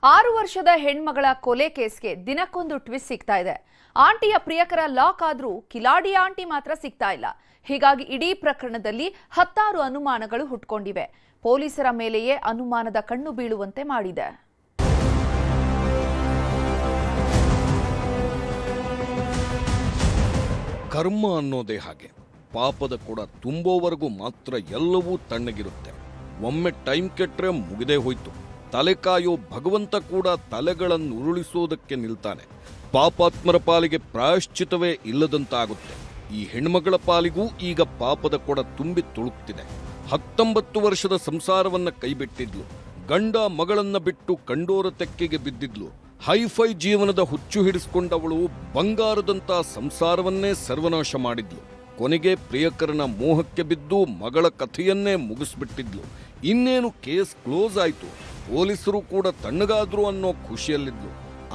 6 ವರ್ಷದ ಹೆಣ್ಮಗಳ ಕೊಲೆ ಕೇಸ್ಗೆ ದಿನಕ್ಕೊಂದು ಟ್ವಿಸ್ಟ್ ಸಿಗ್ತಾ ಇದೆ. ಆಂಟಿಯ ಪ್ರಿಯಕರ ಲಾಕ್ ಆದ್ರೂ ಕಿಲಾಡಿ ಆಂಟಿ ಮಾತ್ರ ಸಿಗ್ತಾ ಇಲ್ಲ. ಹೀಗಾಗಿ ಇಡೀ ಪ್ರಕರಣದಲ್ಲಿ 10 ಅನುಮಾನಗಳು ಹುಟ್ಕೊಂಡಿವೆ. ಪೊಲೀಸರ ಮೇಲೆಯೇ ಅನುಮಾನದ ಕಣ್ಣು ಬೀಳುವಂತೆ ಮಾಡಿದೆ. ಕರ್ಮ ಅನ್ನೋದೇ ಹಾಗೆ. ಪಾಪದ ಕೊಡ ತುಂಬೋವರೆಗೂ ಮಾತ್ರ ಎಲ್ಲವೂ ತಣ್ಣಗಿರುತ್ತೆ. ಒಮ್ಮೆ ಟೈಮ್ ಕೆಟ್ರೆ ಮುಗಿದೇ ಹೋಯ್ತು. ತಲೆ ಕಾಯೋ ಭಗವಂತ ಕೂಡ ತಲೆಗಳನ್ನು ಉರುಳಿಸೋದಕ್ಕೆ ನಿಲ್ತಾನೆ. ಪಾಪಾತ್ಮರ ಪಾಲಿಗೆ ಪ್ರಾಯಶ್ಚಿತವೇ ಇಲ್ಲದಂತಾಗುತ್ತೆ. ಈ ಹೆಣ್ಮಗಳ ಪಾಲಿಗೂ ಈಗ ಪಾಪದ ಕೊಡ ತುಂಬಿ ತುಳುಕ್ತಿದೆ. 19 ವರ್ಷದ ಸಂಸಾರವನ್ನ ಕೈಬಿಟ್ಟಿದ್ಲು. ಗಂಡ ಮಗಳನ್ನ ಬಿಟ್ಟು ಕಂಡೋರ ತೆಕ್ಕೆಗೆ ಬಿದ್ದಿದ್ಲು. ಹೈಫೈ ಜೀವನದ ಹುಚ್ಚು ಹಿಡಿಸ್ಕೊಂಡವಳು ಬಂಗಾರದಂತ ಸಂಸಾರವನ್ನೇ ಸರ್ವನಾಶ ಮಾಡಿದ್ಲು. ಕೊನೆಗೆ ಪ್ರಿಯಕರನ ಮೋಹಕ್ಕೆ ಬಿದ್ದು ಮಗಳ ಕಥೆಯನ್ನೇ ಮುಗಿಸ್ಬಿಟ್ಟಿದ್ಲು. ಇನ್ನೇನು ಕೇಸ್ ಕ್ಲೋಸ್ ಆಯ್ತು. ಪೊಲೀಸರು ಕೂಡ ತಣ್ಣಗಾದ್ರು ಅನ್ನೋ ಖುಷಿಯಲ್ಲಿದ್ಲು.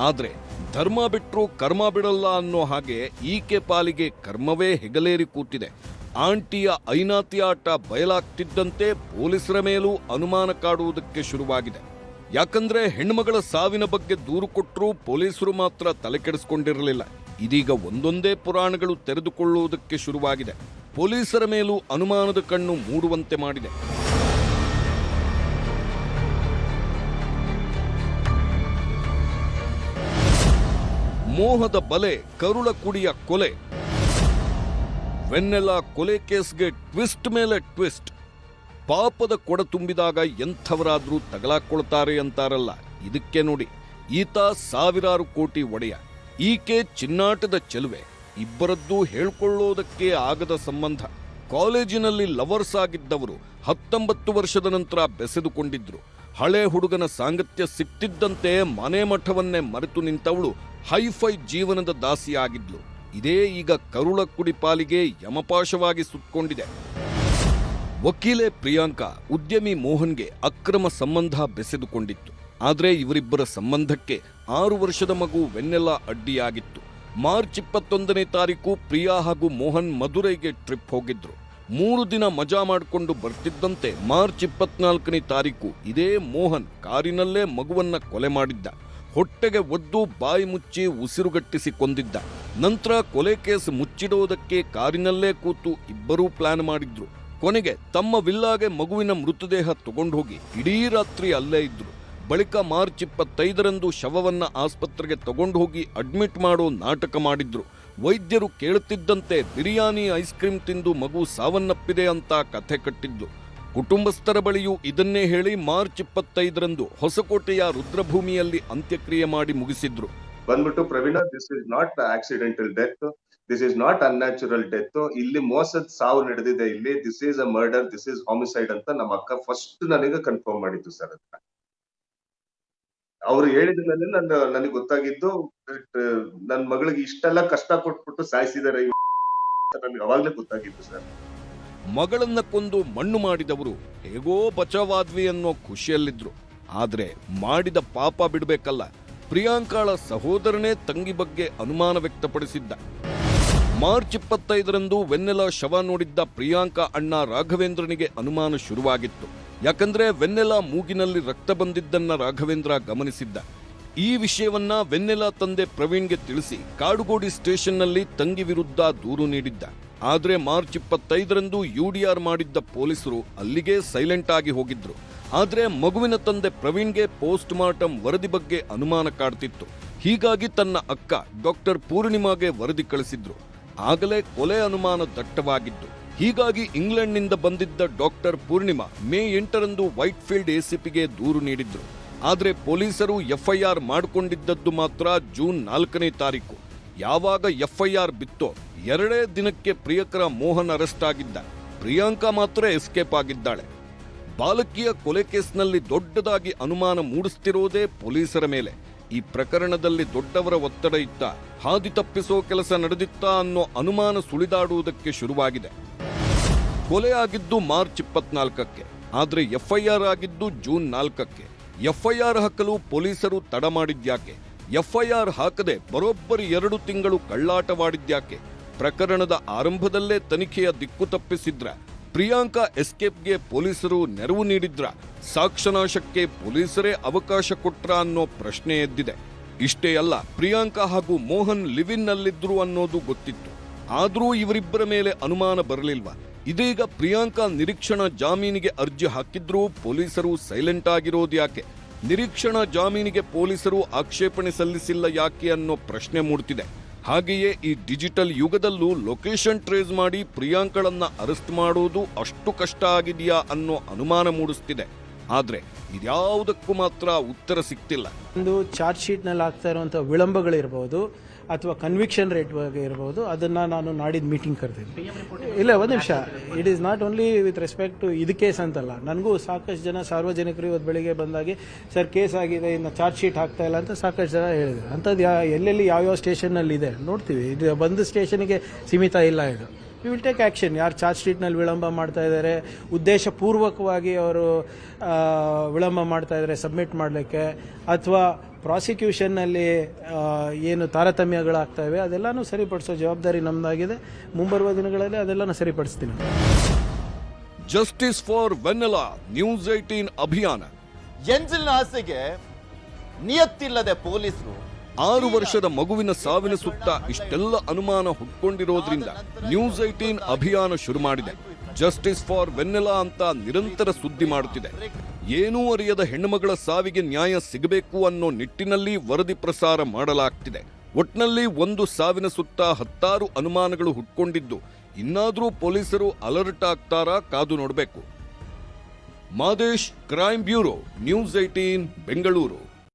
ಆದ್ರೆ ಧರ್ಮ ಬಿಟ್ರು ಕರ್ಮ ಬಿಡಲ್ಲ ಅನ್ನೋ ಹಾಗೆ ಈಕೆ ಪಾಲಿಗೆ ಕರ್ಮವೇ ಹೆಗಲೇರಿ ಕೂತಿದೆ. ಆಂಟಿಯ ಐನಾತಿ ಆಟ ಬಯಲಾಗ್ತಿದ್ದಂತೆ ಪೊಲೀಸರ ಮೇಲೂ ಅನುಮಾನ ಕಾಡುವುದಕ್ಕೆ ಶುರುವಾಗಿದೆ. ಯಾಕಂದ್ರೆ ಹೆಣ್ಮಗಳ ಸಾವಿನ ಬಗ್ಗೆ ದೂರು ಕೊಟ್ಟರೂ ಪೊಲೀಸರು ಮಾತ್ರ ತಲೆ ಕೆಡಿಸ್ಕೊಂಡಿರಲಿಲ್ಲ. ಇದೀಗ ಒಂದೊಂದೇ ಪುರಾಣಗಳು ತೆರೆದುಕೊಳ್ಳುವುದಕ್ಕೆ ಶುರುವಾಗಿದೆ. ಪೊಲೀಸರ ಮೇಲೂ ಅನುಮಾನದ ಕಣ್ಣು ಮೂಡುವಂತೆ ಮಾಡಿದೆ. ಮೋಹದ ಬಲೆ, ಕರುಳ ಕುಡಿಯ ಕೊಲೆ. ವೆನ್ನೆಲಾ ಕೊಲೆ ಕೇಸ್ಗೆ ಟ್ವಿಸ್ಟ್ ಮೇಲೆ ಟ್ವಿಸ್ಟ್. ಪಾಪದ ಕೊಡ ತುಂಬಿದಾಗ ಎಂಥವರಾದ್ರೂ ತಗಲಾಕೊಳ್ತಾರೆ ಅಂತಾರಲ್ಲ, ಇದಕ್ಕೆ ನೋಡಿ. ಈತ ಸಾವಿರಾರು ಕೋಟಿ ಒಡೆಯ, ಈಕೆ ಚಿನ್ನಾಟದ ಚೆಲುವೆ. ಇಬ್ಬರದ್ದೂ ಹೇಳ್ಕೊಳ್ಳೋದಕ್ಕೆ ಆಗದ ಸಂಬಂಧ. ಕಾಲೇಜಿನಲ್ಲಿ ಲವರ್ಸ್ ಆಗಿದ್ದವರು 19 ವರ್ಷದ ನಂತರ ಬೆಸೆದುಕೊಂಡಿದ್ರು. ಹಳೆ ಹುಡುಗನ ಸಾಂಗತ್ಯ ಸಿಕ್ತಿದ್ದಂತೆ ಮನೆ ಮಠವನ್ನೇ ಮರೆತು ನಿಂತವಳು ಹೈಫೈ ಜೀವನದ ದಾಸಿಯಾಗಿದ್ಲು. ಇದೇ ಈಗ ಕರುಳ ಕುಡಿ ಪಾಲಿಗೆ ಯಮಪಾಶವಾಗಿ ಸುತ್ತಕೊಂಡಿದೆ. ವಕೀಲೆ ಪ್ರಿಯಾಂಕಾ ಉದ್ಯಮಿ ಮೋಹನ್ಗೆ ಅಕ್ರಮ ಸಂಬಂಧ ಬೆಸೆದುಕೊಂಡಿತ್ತು. ಆದರೆ ಇವರಿಬ್ಬರ ಸಂಬಂಧಕ್ಕೆ 6 ವರ್ಷದ ಮಗು ವೆನ್ನೆಲಾ ಅಡ್ಡಿಯಾಗಿತ್ತು. ಮಾರ್ಚ್ 21ನೇ ತಾರೀಕು ಪ್ರಿಯಾ ಹಾಗೂ ಮೋಹನ್ ಮದುರೈಗೆ ಟ್ರಿಪ್ ಹೋಗಿದ್ರು. 3 ದಿನ ಮಜಾ ಮಾಡಿಕೊಂಡು ಬರ್ತಿದ್ದಂತೆ ಮಾರ್ಚ್ 24ನೇ ತಾರೀಕು ಇದೇ ಮೋಹನ್ ಕಾರಿನಲ್ಲೇ ಮಗುವನ್ನ ಕೊಲೆ ಮಾಡಿದ್ದ. ಹೊಟ್ಟೆಗೆ ಒದ್ದು ಬಾಯಿ ಮುಚ್ಚಿ ಉಸಿರುಗಟ್ಟಿಸಿ ಕೊಂದಿದ್ದ. ನಂತರ ಕೊಲೆ ಕೇಸ್ ಮುಚ್ಚಿಡೋದಕ್ಕೆ ಕಾರಿನಲ್ಲೇ ಕೂತು ಇಬ್ಬರೂ ಪ್ಲಾನ್ ಮಾಡಿದ್ರು. ಕೊನೆಗೆ ತಮ್ಮ ವಿಲ್ಲಾಗೆ ಮಗುವಿನ ಮೃತದೇಹ ತಗೊಂಡು ಹೋಗಿ ಇಡೀ ರಾತ್ರಿ ಅಲ್ಲೇ ಇದ್ರು. ಬಳಿಕ ಮಾರ್ಚ್ 25ರಂದು ಶವವನ್ನ ಆಸ್ಪತ್ರೆಗೆ ತಗೊಂಡು ಹೋಗಿ ಅಡ್ಮಿಟ್ ಮಾಡೋ ನಾಟಕ ಮಾಡಿದ್ರು. ವೈದ್ಯರು ಕೇಳುತ್ತಿದ್ದಂತೆ ಬಿರಿಯಾನಿ ಐಸ್ ಕ್ರೀಮ್ ತಿಂದು ಮಗು ಸಾವನ್ನಪ್ಪಿದೆ ಅಂತ ಕಥೆ ಕಟ್ಟಿದ್ಲು. ಕುಟುಂಬಸ್ಥರ ಬಳಿಯೂ ಇದನ್ನೇ ಹೇಳಿ ಮಾರ್ಚ್ 25ರಂದು ಹೊಸಕೋಟೆಯ ರುದ್ರಭೂಮಿಯಲ್ಲಿ ಅಂತ್ಯಕ್ರಿಯೆ ಮಾಡಿ ಮುಗಿಸಿದ್ರು. ಬಂದ್ಬಿಟ್ಟು ಪ್ರವೀಣ, this is not accidental death, this is not unnatural death, ಇಲ್ಲಿ ಮೋಸದ ಸಾವು ನಡೆದಿದೆ, ಇಲ್ಲಿ this is a murder, this is homicide ಅಂತ ನಮ್ಮ ಅಕ್ಕ ಫಸ್ಟ್ ನನಗೆ ಕನ್ಫರ್ಮ್ ಮಾಡಿದ್ದು ಸರ್. ಅದನ್ನ ಅವ್ರು ಹೇಳಿದ ಮೇಲೆ ನನಗೆ ಗೊತ್ತಾಗಿದ್ದು, ನನ್ನ ಮಗಳಿಗೆ ಇಷ್ಟೆಲ್ಲ ಕಷ್ಟ ಕೊಟ್ಬಿಟ್ಟು ಸಾಯಿಸಿದಾರೆ ನನಗೆ ಅವಾಗ್ಲೇ ಗೊತ್ತಾಗಿತ್ತು ಸರ್. ಮಗಳನ್ನ ಕೊಂದು ಮಣ್ಣು ಮಾಡಿದವರು ಹೇಗೋ ಬಚಾವಾದ್ವಿ ಅನ್ನೋ ಖುಷಿಯಲ್ಲಿದ್ರು. ಆದ್ರೆ ಮಾಡಿದ ಪಾಪ ಬಿಡ್ಬೇಕಲ್ಲ. ಪ್ರಿಯಾಂಕಾಳ ಸಹೋದರನೇ ತಂಗಿ ಬಗ್ಗೆ ಅನುಮಾನ ವ್ಯಕ್ತಪಡಿಸಿದ್ದ. ಮಾರ್ಚ್ 25ರಂದು ವೆನ್ನೆಲಾ ಶವ ನೋಡಿದ್ದ ಪ್ರಿಯಾಂಕಾ ಅಣ್ಣ ರಾಘವೇಂದ್ರನಿಗೆ ಅನುಮಾನ ಶುರುವಾಗಿತ್ತು. ಯಾಕಂದ್ರೆ ವೆನ್ನೆಲಾ ಮೂಗಿನಲ್ಲಿ ರಕ್ತ ಬಂದಿದ್ದನ್ನ ರಾಘವೇಂದ್ರ ಗಮನಿಸಿದ್ದ. ಈ ವಿಷಯವನ್ನ ವೆನ್ನೆಲಾ ತಂದೆ ಪ್ರವೀಣ್ಗೆ ತಿಳಿಸಿ ಕಾಡುಗೋಡಿ ಸ್ಟೇಷನ್ನಲ್ಲಿ ತಂಗಿ ವಿರುದ್ಧ ದೂರು ನೀಡಿದ್ದ. ಆದ್ರೆ ಮಾರ್ಚ್ 25ರಂದು UDR ಮಾಡಿದ್ದ ಪೊಲೀಸರು ಅಲ್ಲಿಗೆ ಸೈಲೆಂಟ್ ಆಗಿ ಹೋಗಿದ್ರು. ಆದ್ರೆ ಮಗುವಿನ ತಂದೆ ಪ್ರವೀಣ್ಗೆ ಪೋಸ್ಟ್ ಮಾರ್ಟಮ್ ವರದಿ ಬಗ್ಗೆ ಅನುಮಾನ ಕಾಡ್ತಿತ್ತು. ಹೀಗಾಗಿ ತನ್ನ ಅಕ್ಕ ಡಾಕ್ಟರ್ ಪೂರ್ಣಿಮಾಗೆ ವರದಿ ಕಳಿಸಿದ್ರು. ಆಗಲೇ ಕೊಲೆ ಅನುಮಾನ ದಟ್ಟವಾಗಿದ್ದು. ಹೀಗಾಗಿ ಇಂಗ್ಲೆಂಡ್ನಿಂದ ಬಂದಿದ್ದ ಡಾಕ್ಟರ್ ಪೂರ್ಣಿಮಾ ಮೇ 8ರಂದು ವೈಟ್ಫೀಲ್ಡ್ ACPಗೆ ದೂರು ನೀಡಿದ್ರು. ಆದ್ರೆ ಪೊಲೀಸರು FIR ಮಾಡಿಕೊಂಡಿದ್ದದ್ದು ಮಾತ್ರ ಜೂನ್ 4ನೇ ತಾರೀಕು. ಯಾವಾಗ FIR ಬಿತ್ತೋ 2 ದಿನಕ್ಕೆ ಪ್ರಿಯಕರ ಮೋಹನ್ ಅರೆಸ್ಟ್ ಆಗಿದ್ದ. ಪ್ರಿಯಾಂಕಾ ಮಾತ್ರ ಎಸ್ಕೇಪ್ ಆಗಿದ್ದಾಳೆ. ಬಾಲಕಿಯ ಕೊಲೆ ಕೇಸ್ನಲ್ಲಿ ದೊಡ್ಡದಾಗಿ ಅನುಮಾನ ಮೂಡಿಸ್ತಿರೋದೇ ಪೊಲೀಸರ ಮೇಲೆ. ಈ ಪ್ರಕರಣದಲ್ಲಿ ದೊಡ್ಡವರ ಒತ್ತಡ ಇತ್ತ, ಹಾದಿ ತಪ್ಪಿಸೋ ಕೆಲಸ ನಡೆದಿತ್ತಾ ಅನ್ನೋ ಅನುಮಾನ ಸುಳಿದಾಡುವುದಕ್ಕೆ ಶುರುವಾಗಿದೆ. ಕೊಲೆ ಆಗಿದ್ದು ಮಾರ್ಚ್ 24ಕ್ಕೆ, ಆದ್ರೆ FIR ಆಗಿದ್ದು ಜೂನ್ 4ಕ್ಕೆ. FIR ಹಾಕಲು ಪೊಲೀಸರು ತಡ ಮಾಡಿದ್ಯಾಕೆ? FIR ಹಾಕದೆ ಬರೋಬ್ಬರಿ 2 ತಿಂಗಳು ಕಳ್ಳಾಟವಾಡಿದ್ಯಾಕೆ? ಪ್ರಕರಣದ ಆರಂಭದಲ್ಲೇ ತನಿಖೆಯ ದಿಕ್ಕು ತಪ್ಪಿಸಿದ್ರ ಪ್ರಿಯಾಂಕಾ ಎಸ್ಕೇಪ್ಗೆ ಪೊಲೀಸರು ನೆರವು ನೀಡಿದ್ರ, ಸಾಕ್ಷ್ಯನಾಶಕ್ಕೆ ಪೊಲೀಸರೇ ಅವಕಾಶ ಕೊಟ್ರ ಅನ್ನೋ ಪ್ರಶ್ನೆ ಎದ್ದಿದೆ. ಇಷ್ಟೇ ಅಲ್ಲ, ಪ್ರಿಯಾಂಕಾ ಹಾಗೂ ಮೋಹನ್ ಲಿವಿನ್ನಲ್ಲಿದ್ರು ಅನ್ನೋದು ಗೊತ್ತಿತ್ತು. ಆದರೂ ಇವರಿಬ್ಬರ ಮೇಲೆ ಅನುಮಾನ ಬರಲಿಲ್ವಾ? ಇದೀಗ ಪ್ರಿಯಾಂಕಾ ನಿರೀಕ್ಷಣಾ ಜಾಮೀನಿಗೆ ಅರ್ಜಿ ಹಾಕಿದ್ರೂ ಪೊಲೀಸರು ಸೈಲೆಂಟ್ ಆಗಿರೋದು ಯಾಕೆ? ನಿರೀಕ್ಷಣಾ ಜಾಮೀನಿಗೆ ಪೊಲೀಸರು ಆಕ್ಷೇಪಣೆ ಸಲ್ಲಿಸಿಲ್ಲ ಯಾಕೆ ಅನ್ನೋ ಪ್ರಶ್ನೆ ಮೂಡ್ತಿದೆ. ಹಾಗೆಯೇ ಈ ಡಿಜಿಟಲ್ ಯುಗದಲ್ಲೂ ಲೊಕೇಶನ್ ಟ್ರೇಸ್ ಮಾಡಿ ಪ್ರಿಯಾಂಕಳನ್ನ ಅರೆಸ್ಟ್ ಮಾಡೋದು ಅಷ್ಟು ಕಷ್ಟ ಆಗಿದೆಯಾ ಅನ್ನೋ ಅನುಮಾನ ಮೂಡಿಸ್ತಿದೆ. ಆದ್ರೆ ಇದ್ಯಾವುದಕ್ಕೂ ಮಾತ್ರ ಉತ್ತರ ಸಿಗ್ತಿಲ್ಲ. ಒಂದು ಚಾರ್ಜ್ ಶೀಟ್ನಲ್ಲಿ ಆಗ್ತಾ ಇರುವಂಥ ವಿಳಂಬಗಳಿರ್ಬೋದು ಅಥವಾ ಕನ್ವಿಕ್ಷನ್ ರೇಟ್ ಬಗ್ಗೆ ಇರ್ಬೋದು, ಅದನ್ನು ನಾನು ನಾಡಿದ್ದು ಮೀಟಿಂಗ್ ಕರೆದಿದ್ದೀನಿ. ಇಲ್ಲ, ಒಂದು ನಿಮಿಷ. It is not only with respect to ಇದು ಕೇಸ್ ಅಂತಲ್ಲ. ನನಗೂ ಸಾಕಷ್ಟು ಜನ ಸಾರ್ವಜನಿಕರು ಇವತ್ತು ಬೆಳಿಗ್ಗೆ ಬಂದಾಗಿ ಸರ್ ಕೇಸ್ ಆಗಿದೆ, ಇನ್ನು ಚಾರ್ಜ್ ಶೀಟ್ ಆಗ್ತಾ ಇಲ್ಲ ಅಂತ ಸಾಕಷ್ಟು ಜನ ಹೇಳಿದ್ರು. ಅಂಥದ್ದು ಎಲ್ಲೆಲ್ಲಿ ಯಾವ್ಯಾವ ಸ್ಟೇಷನ್ನಲ್ಲಿ ಇದೆ ನೋಡ್ತೀವಿ. ಇದು ಬಂದು ಸ್ಟೇಷನ್ಗೆ ಸೀಮಿತ ಇಲ್ಲ. ಇದು ವಿ ವಿಲ್ ಟೇಕ್ ಆ್ಯಕ್ಷನ್. ಯಾರು ಚಾರ್ಜ್ ಶೀಟ್ನಲ್ಲಿ ವಿಳಂಬ ಮಾಡ್ತಾ ಇದ್ದಾರೆ, ಉದ್ದೇಶಪೂರ್ವಕವಾಗಿ ಅವರು ವಿಳಂಬ ಮಾಡ್ತಾ ಇದ್ದಾರೆ ಸಬ್ಮಿಟ್ ಮಾಡಲಿಕ್ಕೆ, ಅಥವಾ ಪ್ರಾಸಿಕ್ಯೂಷನ್ನಲ್ಲಿ ಏನು ತಾರತಮ್ಯಗಳಾಗ್ತಾ ಇವೆ ಅದೆಲ್ಲನೂ ಸರಿಪಡಿಸೋ ಜವಾಬ್ದಾರಿ ನಮ್ಮದಾಗಿದೆ. ಮುಂಬರುವ ದಿನಗಳಲ್ಲಿ ಅದೆಲ್ಲನೂ ಸರಿಪಡಿಸ್ತೀನಿ. ಜಸ್ಟಿಸ್ ಫಾರ್ ವೆನ್ನೆಲಾ ನ್ಯೂಸ್ 18 ಅಭಿಯಾನ. ಎಂಜಿಲ್ನ ಆಸೆಗೆ ನಿಯತ್ತಿಲ್ಲದೆ ಪೊಲೀಸರು 6 ವರ್ಷದ ಮಗುವಿನ ಸಾವಿನ ಸುತ್ತ ಇಷ್ಟೆಲ್ಲ ಅನುಮಾನ ಹುಟ್ಕೊಂಡಿರೋದ್ರಿಂದ ನ್ಯೂಸ್ 18 ಅಭಿಯಾನ ಶುರು ಮಾಡಿದೆ. ಜಸ್ಟಿಸ್ ಫಾರ್ ವೆನ್ನೆಲಾ ಅಂತ ನಿರಂತರ ಸುದ್ದಿ ಮಾಡುತ್ತಿದೆ. ಏನೂ ಅರಿಯದ ಹೆಣ್ಣುಮಗಳ ಸಾವಿಗೆ ನ್ಯಾಯ ಸಿಗಬೇಕು ಅನ್ನೋ ನಿಟ್ಟಿನಲ್ಲಿ ವರದಿ ಪ್ರಸಾರ ಮಾಡಲಾಗ್ತಿದೆ. ಒಟ್ನಲ್ಲಿ ಒಂದು ಸಾವಿನ ಸುತ್ತ 10 ಅನುಮಾನಗಳು ಹುಟ್ಕೊಂಡಿದ್ದು, ಇನ್ನಾದ್ರೂ ಪೊಲೀಸರು ಅಲರ್ಟ್ ಆಗ್ತಾರಾ ಕಾದು ನೋಡಬೇಕು. Madesh, crime bureau, news 18 Bengaluru.